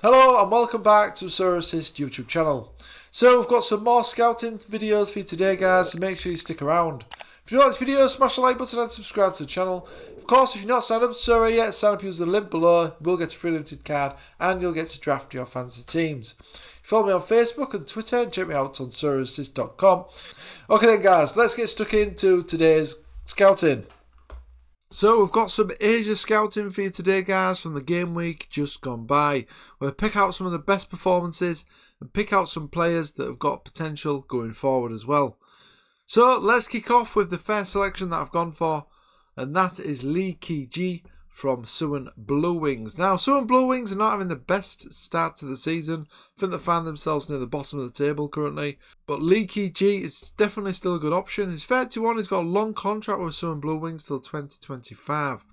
Hello and welcome back to Sorare Assist YouTube channel. So we've got some more scouting videos for you today guys, so make sure you stick around. If you like this video, smash the like button and subscribe to the channel. Of course, if you're not signed up to Sorare yet, sign up using the link below. You'll get a free limited card and you'll get to draft your fantasy teams. Follow me on Facebook and Twitter and check me out on SorareAssist.com. Okay then guys, let's get stuck into today's scouting. So we've got some Asia scouting for you today guys from the game week just gone by. We'll pick out some of the best performances and pick out some players that have got potential going forward as well. So let's kick off with the first selection that I've gone for, and that is Lee Ki-ji from Suwon Blue Wings. Now Suwon Blue Wings are not having the best start to the season. I think they find themselves near the bottom of the table currently. But Lee Ki-ji is definitely still a good option. He's 31, he's got a long contract with Suwon Blue Wings till 2025.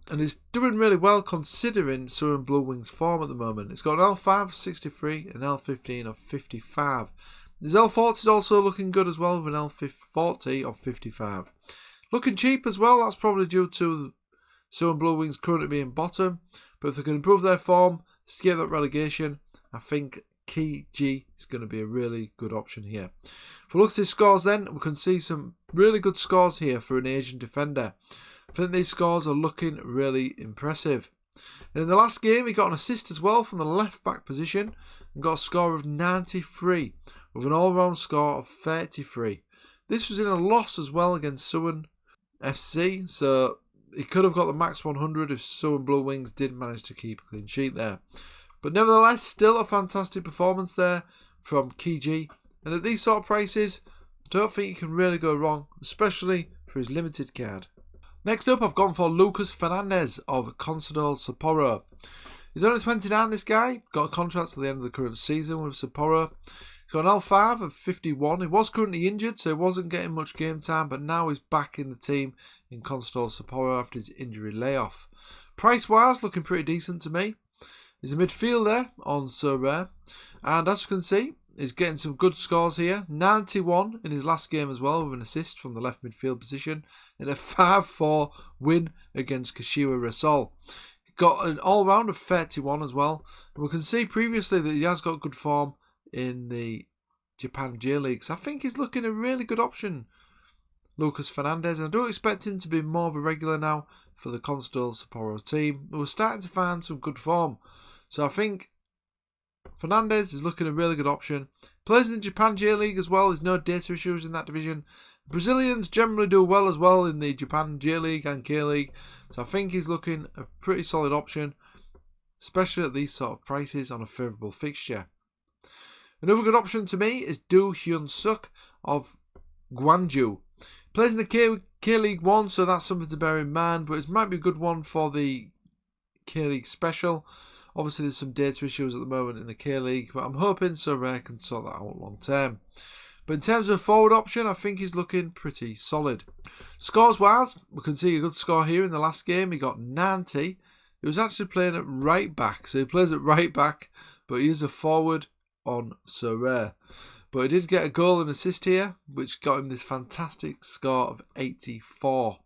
And he's doing really well considering Suwon Blue Wings' form at the moment. He's got an L5 of 63 and L15 of 55. His L40 is also looking good as well with an L40 of 55. Looking cheap as well, that's probably due to Suwon Blue Wings currently being bottom, but if they can improve their form, escape that relegation, I think Ki-ji is going to be a really good option here. If we look at his scores then, we can see some really good scores here for an Asian defender. I think these scores are looking really impressive. And in the last game, he got an assist as well from the left back position and got a score of 93 with an all-round score of 33. This was in a loss as well against Suwon FC, so he could have got the max 100 if Suwon Blue Wings did manage to keep a clean sheet there. But nevertheless, still a fantastic performance there from Ki-ji. And at these sort of prices, I don't think you can really go wrong, especially for his limited card. Next up, I've gone for Lucas Fernandez of Consadole Sapporo. He's only 29, this guy. Got a contract till the end of the current season with Sapporo. He's got an L5 of 51. He was currently injured, so he wasn't getting much game time, but now he's back in the team in Consadole Sapporo after his injury layoff. Price-wise, looking pretty decent to me. He's a midfielder on Sorare, and as you can see, he's getting some good scores here. 91 in his last game as well, with an assist from the left midfield position in a 5-4 win against Kashiwa Reysol. He got an all-round of 31 as well, and we can see previously that he has got good form in the Japan J-League. So I think he's looking a really good option, Lucas Fernandez. I do expect him to be more of a regular now for the Consadole Sapporo team. We're starting to find some good form. So I think Fernandez is looking a really good option. Plays in the Japan J-League as well. There's no data issues in that division. Brazilians generally do well as well in the Japan J-League and K-League. So I think he's looking a pretty solid option, especially at these sort of prices on a favourable fixture. Another good option to me is Do Hyun-suk of Gwangju. Plays in the K-League 1, so that's something to bear in mind, but it might be a good one for the K-League Special. Obviously, there's some data issues at the moment in the K-League, but I'm hoping Sorare can sort that out long term. But in terms of a forward option, I think he's looking pretty solid. Scores-wise, we can see a good score here in the last game. He got 90. He was actually playing at right back, so he plays at right back, but he is a forward on Sorare. But he did get a goal and assist here, which got him this fantastic score of 84.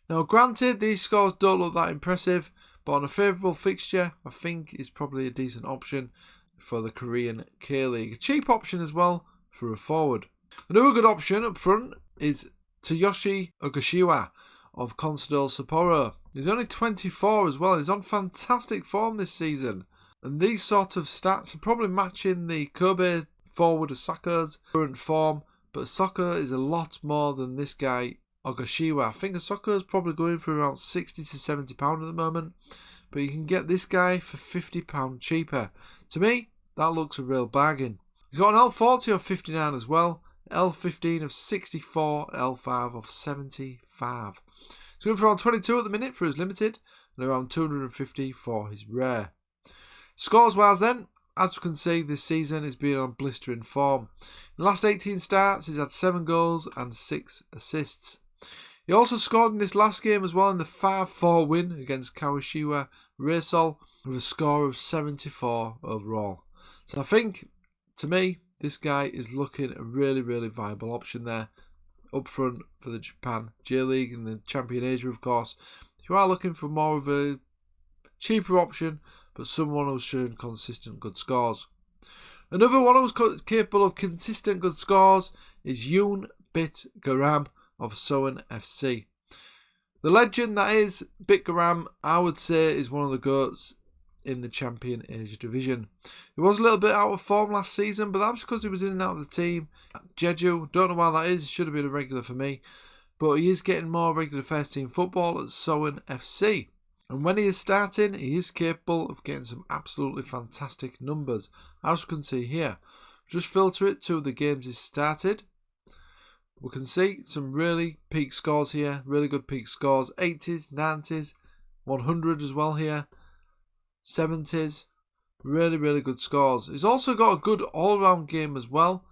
Now granted, these scores don't look that impressive, but on a favourable fixture, I think is probably a decent option for the Korean K-League. A cheap option as well for a forward. Another good option up front is Toyoshi Ogashiwa of Consadole Sapporo. He's only 24 as well. He's on fantastic form this season. And these sort of stats are probably matching the Kobe forward Osaka's current form, but Osaka is a lot more than this guy, Ogashiwa. I think Osaka is probably going for around £60 to £70 at the moment, but you can get this guy for £50 cheaper. To me, that looks a real bargain. He's got an L40 of 59 as well, L15 of 64, L5 of 75. He's going for around 22 at the minute for his limited, and around 250 for his rare. Scores-wise then, as you can see, this season has been on blistering form. In the last 18 starts, he's had 7 goals and 6 assists. He also scored in this last game as well in the 5-4 win against Kashiwa Reysol with a score of 74 overall. So I think, to me, this guy is looking a really, really viable option there up front for the Japan J-League and the Champion Asia, of course. If you are looking for more of a cheaper option but someone who's shown consistent good scores. Another one who's capable of consistent good scores is Yoon Bitgaram of Sorare FC. The legend that is Bitgaram, I would say, is one of the GOATs in the Champion Asia division. He was a little bit out of form last season, but that's because he was in and out of the team. Jeju, don't know why that is, should have been a regular for me, but he is getting more regular first team football at Sorare FC. And when he is starting, he is capable of getting some absolutely fantastic numbers, as you can see here. Just filter it to the games he's started. We can see some really peak scores here, really good peak scores, 80s, 90s, 100 as well here, 70s, really good scores. He's also got a good all-round game as well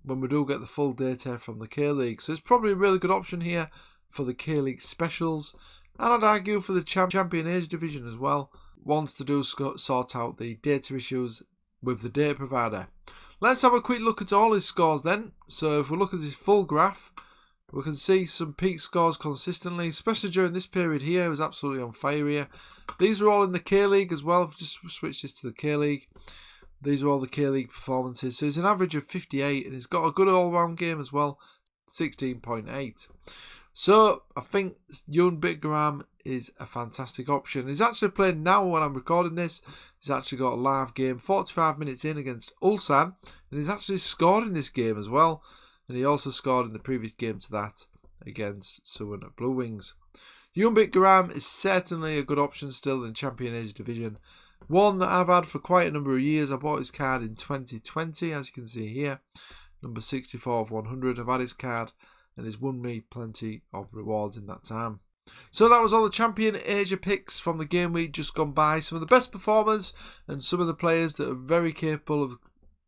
when we do get the full data from the K-League. So it's probably a really good option here for the K-League specials. And I'd argue for the Champion Asia division as well, once to do sort out the data issues with the data provider. Let's have a quick look at all his scores then. So if we look at his full graph, we can see some peak scores consistently, especially during this period here. He was absolutely on fire here. These are all in the K-League as well. I've just switched this to the K-League. These are all the K-League performances. So he's an average of 58 and he's got a good all-round game as well, 16.8. So I think Yoon Bitgaram is a fantastic option. He's actually playing now when I'm recording this. He's actually got a live game 45 minutes in against Ulsan, and he's actually scored in this game as well. And he also scored in the previous game to that against Suwon Blue Wings. Yoon Bitgaram is certainly a good option still in Champion Asia division. One that I've had for quite a number of years. I bought his card in 2020, as you can see here. Number 64 of 100. I've had his card and he's won me plenty of rewards in that time. So that was all the Champion Asia picks from the game week just gone by. Some of the best performers and some of the players that are very capable of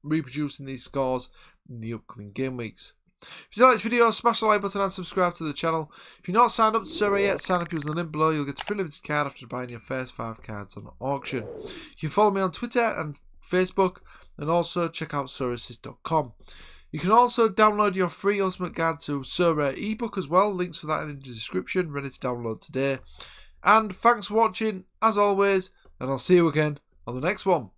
reproducing these scores in the upcoming game weeks. If you like this video, smash the like button and subscribe to the channel. If you're not signed up to Sorare yet, sign up using the link below. You'll get a free limited card after buying your first 5 cards on auction. You can follow me on Twitter and Facebook, and also check out SorareAssist.com. You can also download your free Ultimate Guide to Sorare ebook as well. Links for that in the description, ready to download today. And thanks for watching, as always, and I'll see you again on the next one.